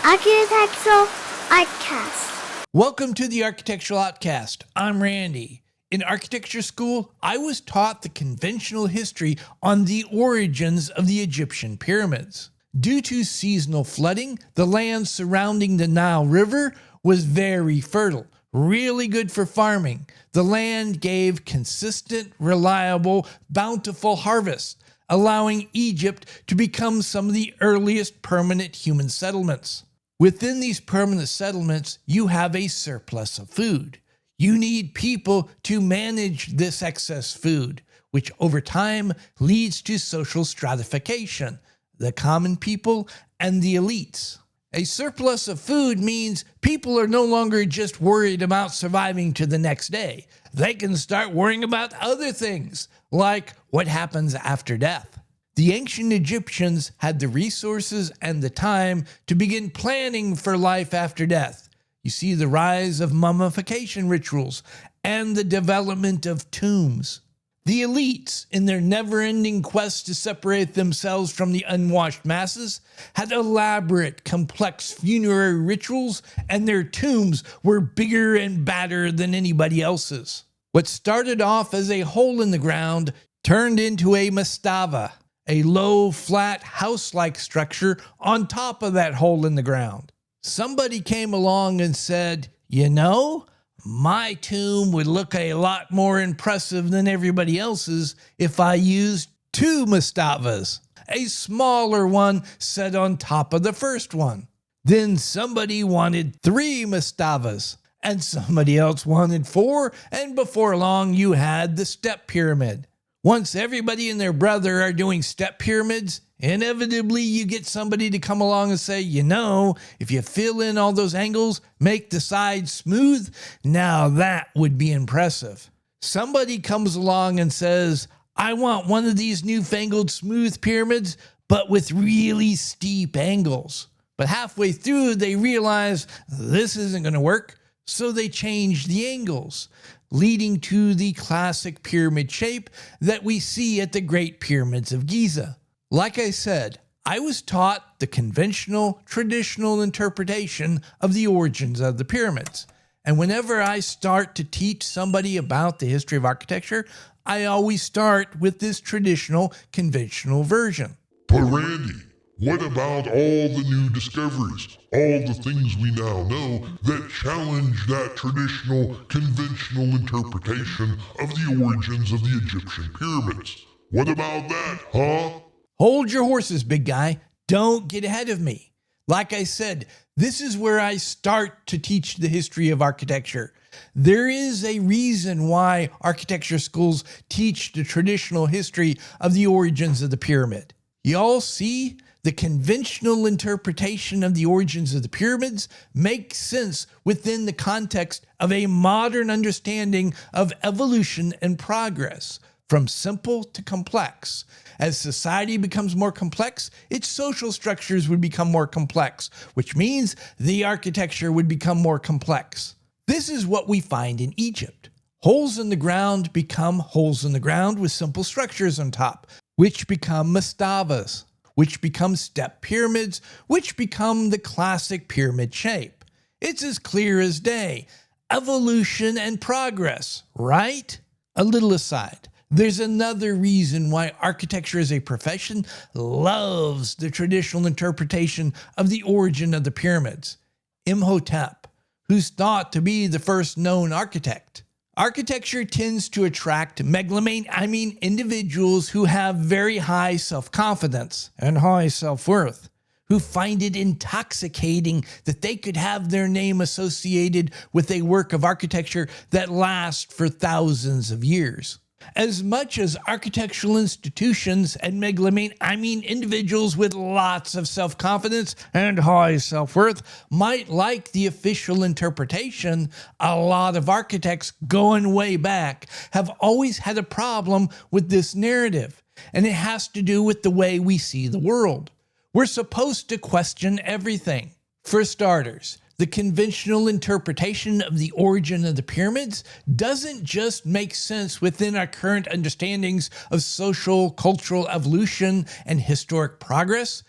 Architectural Outcast. Welcome to the Architectural Outcast. I'm Randy. In architecture school, I was taught the conventional history on the origins of the Egyptian pyramids. Due to seasonal flooding, the land surrounding the Nile River was very fertile, really good for farming. The land gave consistent, reliable, bountiful harvests, allowing Egypt to become some of the earliest permanent human settlements. Within these permanent settlements, you have a surplus of food. You need people to manage this excess food, which over time leads to social stratification, the common people and the elites. A surplus of food means people are no longer just worried about surviving to the next day. They can start worrying about other things, like what happens after death. The ancient Egyptians had the resources and the time to begin planning for life after death. You see the rise of mummification rituals and the development of tombs. The elites, in their never-ending quest to separate themselves from the unwashed masses, had elaborate, complex funerary rituals, and their tombs were bigger and badder than anybody else's. What started off as a hole in the ground turned into a mastaba, a low, flat, house-like structure on top of that hole in the ground. Somebody came along and said, you know, my tomb would look a lot more impressive than everybody else's if I used two mastabas, a smaller one set on top of the first one. Then somebody wanted three mastabas, and somebody else wanted four, and before long you had the step pyramid. Once everybody and their brother are doing step pyramids, inevitably you get somebody to come along and say, you know, if you fill in all those angles, make the sides smooth, now that would be impressive. Somebody comes along and says, I want one of these newfangled smooth pyramids, but with really steep angles. But halfway through, they realize this isn't going to work, so they change the angles, leading to the classic pyramid shape that we see at the Great Pyramids of Giza. Like I said, I was taught the conventional, traditional interpretation of the origins of the pyramids. And whenever I start to teach somebody about the history of architecture, I always start with this traditional, conventional version. But Randy, what about all the new discoveries, all the things we now know that challenge that traditional, conventional interpretation of the origins of the Egyptian pyramids? What about that, huh? Hold your horses, big guy. Don't get ahead of me. Like I said, this is where I start to teach the history of architecture. There is a reason why architecture schools teach the traditional history of the origins of the pyramid. Y'all see? The conventional interpretation of the origins of the pyramids makes sense within the context of a modern understanding of evolution and progress, from simple to complex. As society becomes more complex, its social structures would become more complex, which means the architecture would become more complex. This is what we find in Egypt. Holes in the ground become holes in the ground with simple structures on top, which become mastabas, which become step pyramids, which become the classic pyramid shape. It's as clear as day. Evolution and progress, right? A little aside. There's another reason why architecture as a profession loves the traditional interpretation of the origin of the pyramids. Imhotep, who's thought to be the first known architect. Architecture tends to attract individuals who have very high self-confidence and high self-worth, who find it intoxicating that they could have their name associated with a work of architecture that lasts for thousands of years. As much as architectural institutions and individuals with lots of self-confidence and high self-worth might like the official interpretation, a lot of architects going way back have always had a problem with this narrative, and it has to do with the way we see the world. We're supposed to question everything. For starters, the conventional interpretation of the origin of the pyramids doesn't just make sense within our current understandings of social, cultural evolution and historic progress.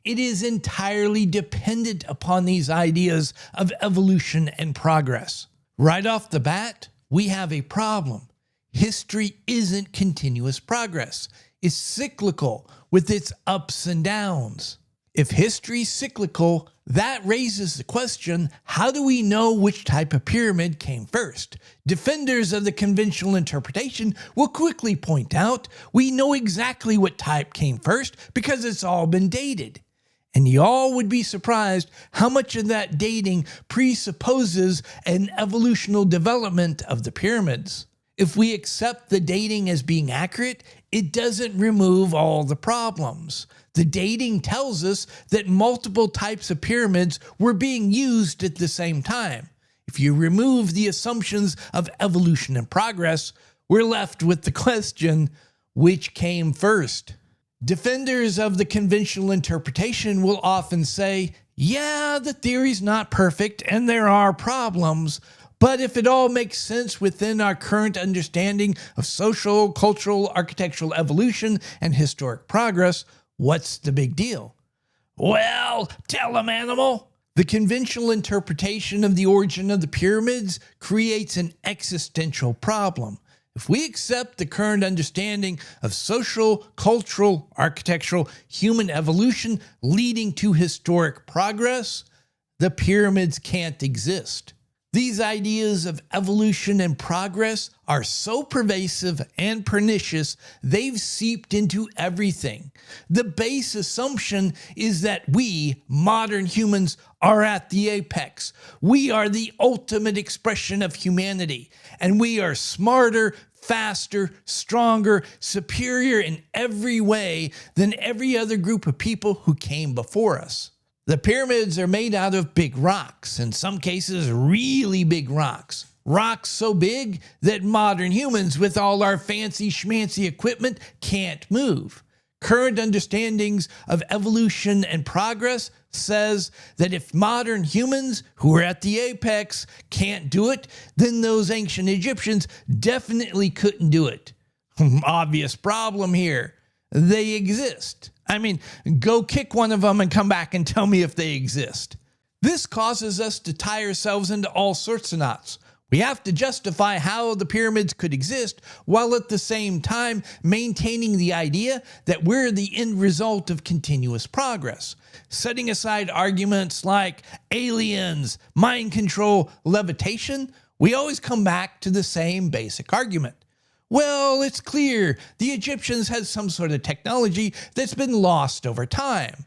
it is entirely dependent upon these ideas of evolution and progress. Right off the bat, we have a problem. History isn't continuous progress. It's cyclical with its ups and downs. If history's cyclical, that raises the question, how do we know which type of pyramid came first? Defenders of the conventional interpretation will quickly point out, we know exactly what type came first because it's all been dated. And y'all would be surprised how much of that dating presupposes an evolutional development of the pyramids. If we accept the dating as being accurate, it doesn't remove all the problems. The dating tells us that multiple types of pyramids were being used at the same time. If you remove the assumptions of evolution and progress, we're left with the question, which came first? Defenders of the conventional interpretation will often say, yeah, the theory's not perfect and there are problems, but if it all makes sense within our current understanding of social, cultural, architectural evolution, and historic progress, what's the big deal? Well, tell them, animal. The conventional interpretation of the origin of the pyramids creates an existential problem. If we accept the current understanding of social, cultural, architectural, human evolution leading to historic progress, the pyramids can't exist. These ideas of evolution and progress are so pervasive and pernicious, they've seeped into everything. The base assumption is that we, modern humans, are at the apex. We are the ultimate expression of humanity, and we are smarter, faster, stronger, superior in every way than every other group of people who came before us. The pyramids are made out of big rocks, in some cases really big rocks. Rocks so big that modern humans with all our fancy schmancy equipment can't move. Current understandings of evolution and progress says that if modern humans, who are at the apex, can't do it, then those ancient Egyptians definitely couldn't do it. Obvious problem here. They exist. I mean, go kick one of them and come back and tell me if they exist. This causes us to tie ourselves into all sorts of knots. We have to justify how the pyramids could exist while at the same time maintaining the idea that we're the end result of continuous progress. Setting aside arguments like aliens, mind control, levitation, we always come back to the same basic argument. Well, it's clear the Egyptians had some sort of technology that's been lost over time.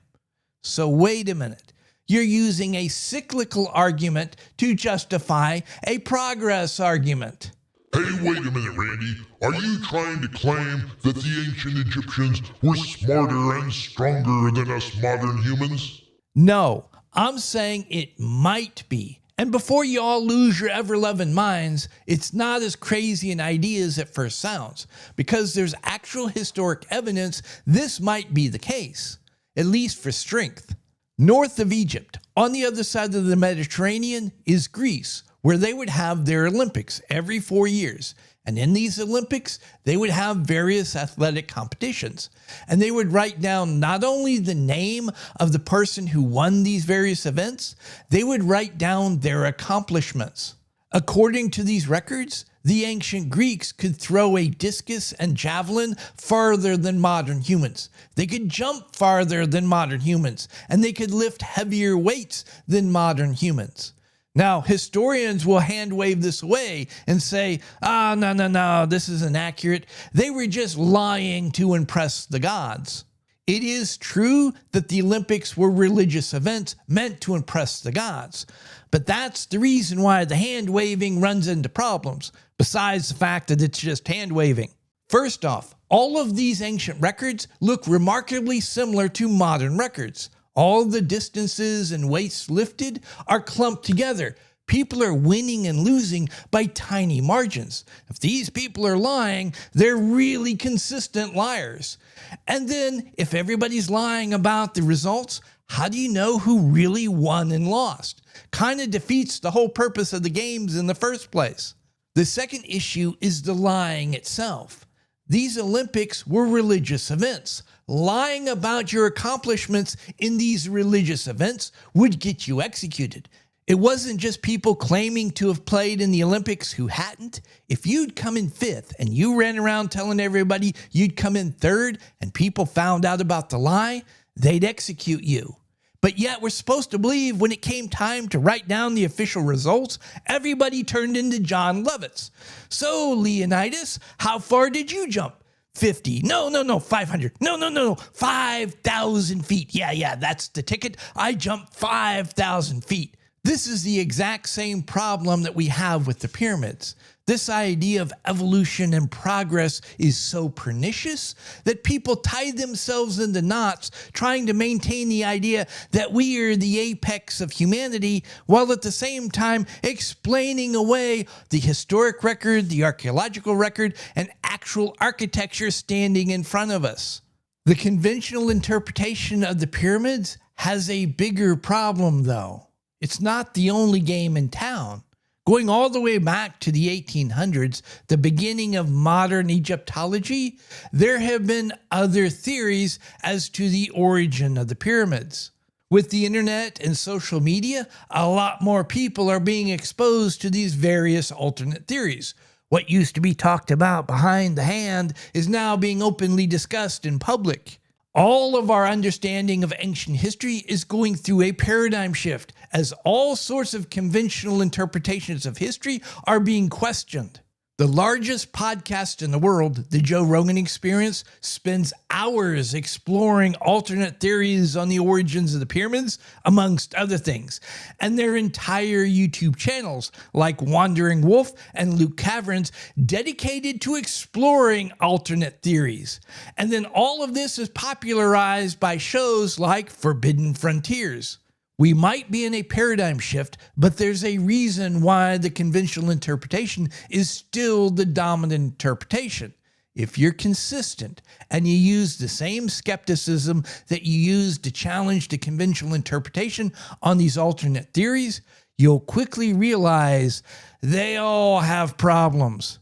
So wait a minute. You're using a cyclical argument to justify a progress argument. Hey, wait a minute, Randy. Are you trying to claim that the ancient Egyptians were smarter and stronger than us modern humans? No, I'm saying it might be. And before you all lose your ever-loving minds, it's not as crazy an idea as it first sounds, because there's actual historic evidence this might be the case, at least for strength. North of Egypt, on the other side of the Mediterranean, is Greece, where they would have their Olympics every 4 years. And in these Olympics, they would have various athletic competitions. And they would write down not only the name of the person who won these various events, they would write down their accomplishments. According to these records, the ancient Greeks could throw a discus and javelin farther than modern humans. They could jump farther than modern humans, and they could lift heavier weights than modern humans. Now, historians will hand wave this away and say, no, this isn't accurate. They were just lying to impress the gods. It is true that the Olympics were religious events meant to impress the gods, but that's the reason why the hand waving runs into problems, besides the fact that it's just hand waving. First off, all of these ancient records look remarkably similar to modern records. All the distances and weights lifted are clumped together. People are winning and losing by tiny margins. If these people are lying, they're really consistent liars. And then, if everybody's lying about the results, how do you know who really won and lost? Kind of defeats the whole purpose of the games in the first place. The second issue is the lying itself. These Olympics were religious events. Lying about your accomplishments in these religious events would get you executed. It wasn't just people claiming to have played in the Olympics who hadn't. If you'd come in fifth and you ran around telling everybody you'd come in third and people found out about the lie, they'd execute you. But yet we're supposed to believe when it came time to write down the official results, everybody turned into John Lovitz. So, Leonidas, how far did you jump? 50. No, 500. No, 5,000 feet. Yeah, that's the ticket. I jumped 5,000 feet. This is the exact same problem that we have with the pyramids. This idea of evolution and progress is so pernicious that people tie themselves into knots trying to maintain the idea that we are the apex of humanity, while at the same time explaining away the historic record, the archaeological record, and actual architecture standing in front of us. The conventional interpretation of the pyramids has a bigger problem, though. It's not the only game in town. Going all the way back to the 1800s, the beginning of modern Egyptology, there have been other theories as to the origin of the pyramids. With the internet and social media, a lot more people are being exposed to these various alternate theories. What used to be talked about behind the hand is now being openly discussed in public. All of our understanding of ancient history is going through a paradigm shift as all sorts of conventional interpretations of history are being questioned. The largest podcast in the world, The Joe Rogan Experience, spends hours exploring alternate theories on the origins of the pyramids, amongst other things. And their entire YouTube channels, like Wandering Wolf and Luke Caverns, dedicated to exploring alternate theories. And then all of this is popularized by shows like Forbidden Frontiers. We might be in a paradigm shift, but there's a reason why the conventional interpretation is still the dominant interpretation. If you're consistent and you use the same skepticism that you use to challenge the conventional interpretation on these alternate theories, you'll quickly realize they all have problems.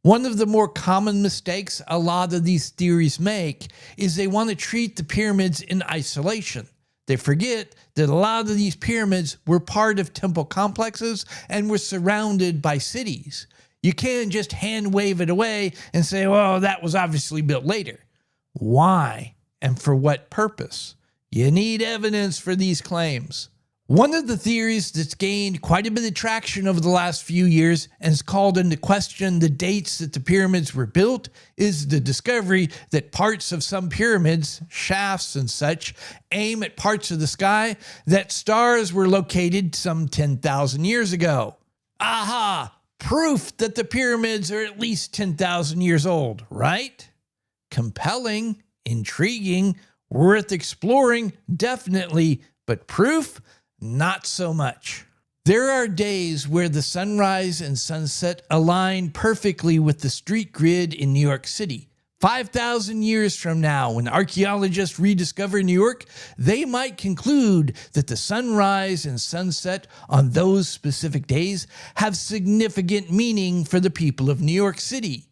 One of the more common mistakes a lot of these theories make is they want to treat the pyramids in isolation. They forget that a lot of these pyramids were part of temple complexes and were surrounded by cities. You can't just hand wave it away and say, well, that was obviously built later. Why and for what purpose? You need evidence for these claims. One of the theories that's gained quite a bit of traction over the last few years and has called into question the dates that the pyramids were built is the discovery that parts of some pyramids, shafts and such, aim at parts of the sky that stars were located some 10,000 years ago. Aha! Proof that the pyramids are at least 10,000 years old, right? Compelling, intriguing, worth exploring, definitely, but proof? Not so much. There are days where the sunrise and sunset align perfectly with the street grid in New York City. 5,000 years from now, when archaeologists rediscover New York, they might conclude that the sunrise and sunset on those specific days have significant meaning for the people of New York City.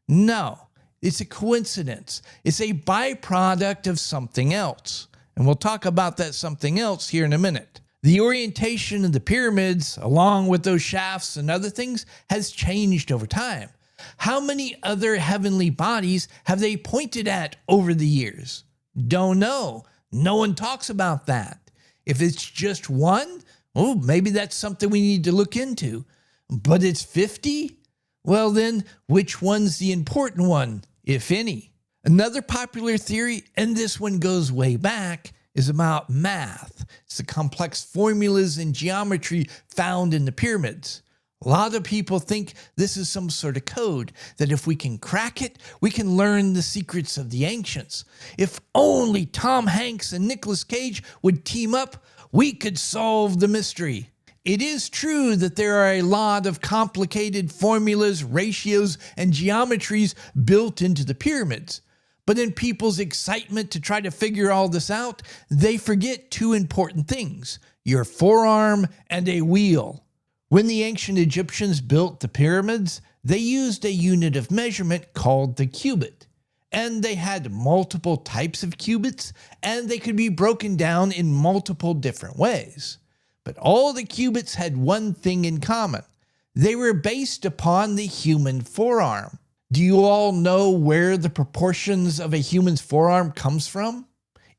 No, it's a coincidence. It's a byproduct of something else. And we'll talk about that something else here in a minute. The orientation of the pyramids, along with those shafts and other things, has changed over time. How many other heavenly bodies have they pointed at over the years? Don't know. No one talks about that. If it's just one, oh, maybe that's something we need to look into. But it's 50? Well then, which one's the important one, if any? Another popular theory, and this one goes way back, is about math. It's the complex formulas and geometry found in the pyramids. A lot of people think this is some sort of code, that if we can crack it, we can learn the secrets of the ancients. If only Tom Hanks and Nicolas Cage would team up, we could solve the mystery. It is true that there are a lot of complicated formulas, ratios, and geometries built into the pyramids. But in people's excitement to try to figure all this out, they forget two important things: your forearm and a wheel. When the ancient Egyptians built the pyramids, they used a unit of measurement called the cubit. And they had multiple types of cubits, and they could be broken down in multiple different ways. But all the cubits had one thing in common. They were based upon the human forearm. Do you all know where the proportions of a human's forearm comes from?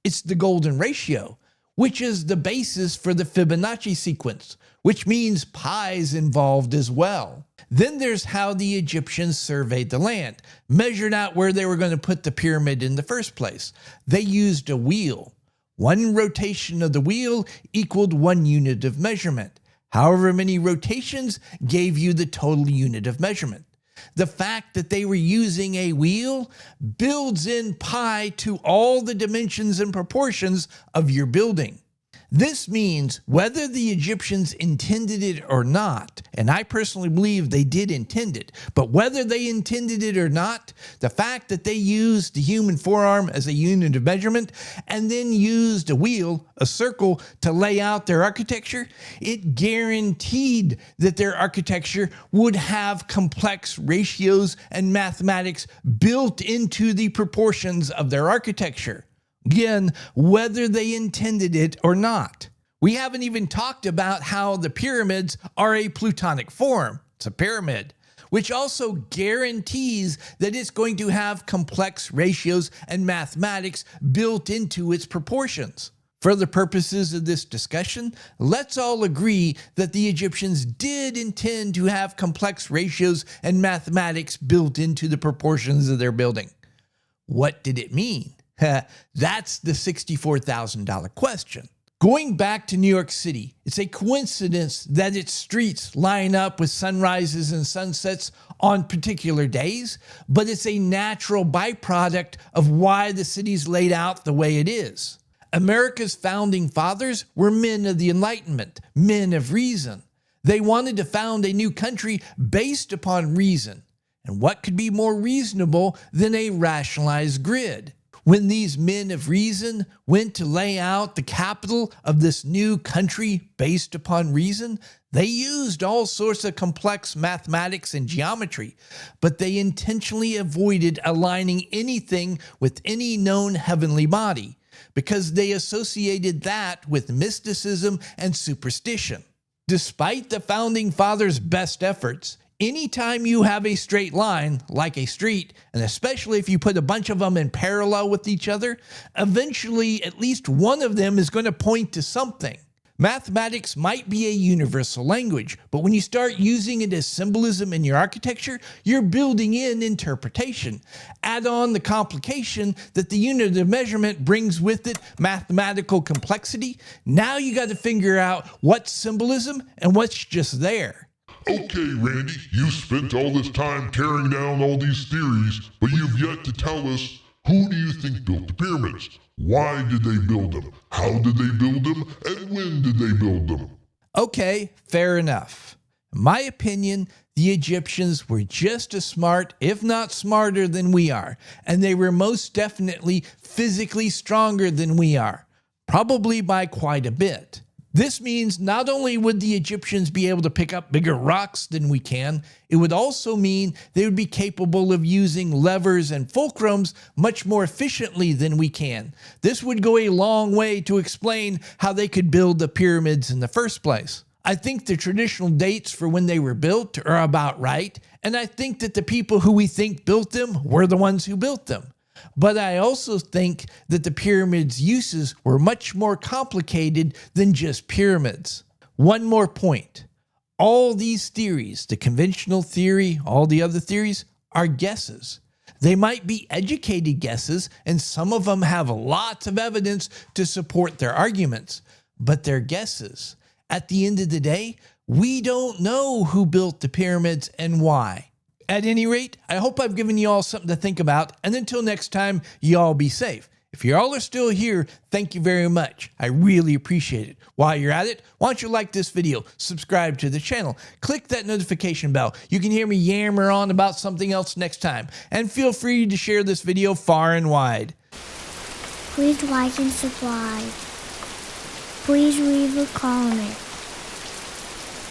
It's the golden ratio, which is the basis for the Fibonacci sequence, which means pi's involved as well. Then there's how the Egyptians surveyed the land, measured out where they were going to put the pyramid in the first place. They used a wheel. One rotation of the wheel equaled 1 unit of measurement. However many rotations gave you the total unit of measurement. The fact that they were using a wheel builds in pi to all the dimensions and proportions of your building. This means whether the Egyptians intended it or not, and I personally believe they did intend it, but whether they intended it or not, the fact that they used the human forearm as a unit of measurement and then used a wheel, a circle, to lay out their architecture, it guaranteed that their architecture would have complex ratios and mathematics built into the proportions of their architecture. Again, whether they intended it or not. We haven't even talked about how the pyramids are a plutonic form. It's a pyramid, which also guarantees that it's going to have complex ratios and mathematics built into its proportions. For the purposes of this discussion, let's all agree that the Egyptians did intend to have complex ratios and mathematics built into the proportions of their building. What did it mean? That's the $64,000 question. Going back to New York City, it's a coincidence that its streets line up with sunrises and sunsets on particular days, but it's a natural byproduct of why the city's laid out the way it is. America's founding fathers were men of the Enlightenment, men of reason. They wanted to found a new country based upon reason. And what could be more reasonable than a rationalized grid? When these men of reason went to lay out the capital of this new country based upon reason, they used all sorts of complex mathematics and geometry, but they intentionally avoided aligning anything with any known heavenly body because they associated that with mysticism and superstition. Despite the founding fathers' best efforts, anytime you have a straight line, like a street, and especially if you put a bunch of them in parallel with each other, eventually at least one of them is going to point to something. Mathematics might be a universal language, but when you start using it as symbolism in your architecture, you're building in interpretation. Add on the complication that the unit of measurement brings with it mathematical complexity. Now you got to figure out what's symbolism and what's just there. Okay, Randy, you spent all this time tearing down all these theories, but you've yet to tell us, who do you think built the pyramids? Why did they build them? How did they build them? And when did they build them? Okay, fair enough. In my opinion, the Egyptians were just as smart, if not smarter than we are, and they were most definitely physically stronger than we are, probably by quite a bit. This means not only would the Egyptians be able to pick up bigger rocks than we can, it would also mean they would be capable of using levers and fulcrums much more efficiently than we can. This would go a long way to explain how they could build the pyramids in the first place. I think the traditional dates for when they were built are about right, and I think that the people who we think built them were the ones who built them. But I also think that the pyramids' uses were much more complicated than just pyramids. One more point. All these theories, the conventional theory, all the other theories, are guesses. They might be educated guesses, and some of them have lots of evidence to support their arguments, but they're guesses. At the end of the day, we don't know who built the pyramids and why. At any rate, I hope I've given you all something to think about, and until next time, you all be safe. If you all are still here, thank you very much. I really appreciate it. While you're at it, why don't you like this video, subscribe to the channel, click that notification bell. You can hear me yammer on about something else next time, and feel free to share this video far and wide. Please like and subscribe. Please leave a comment.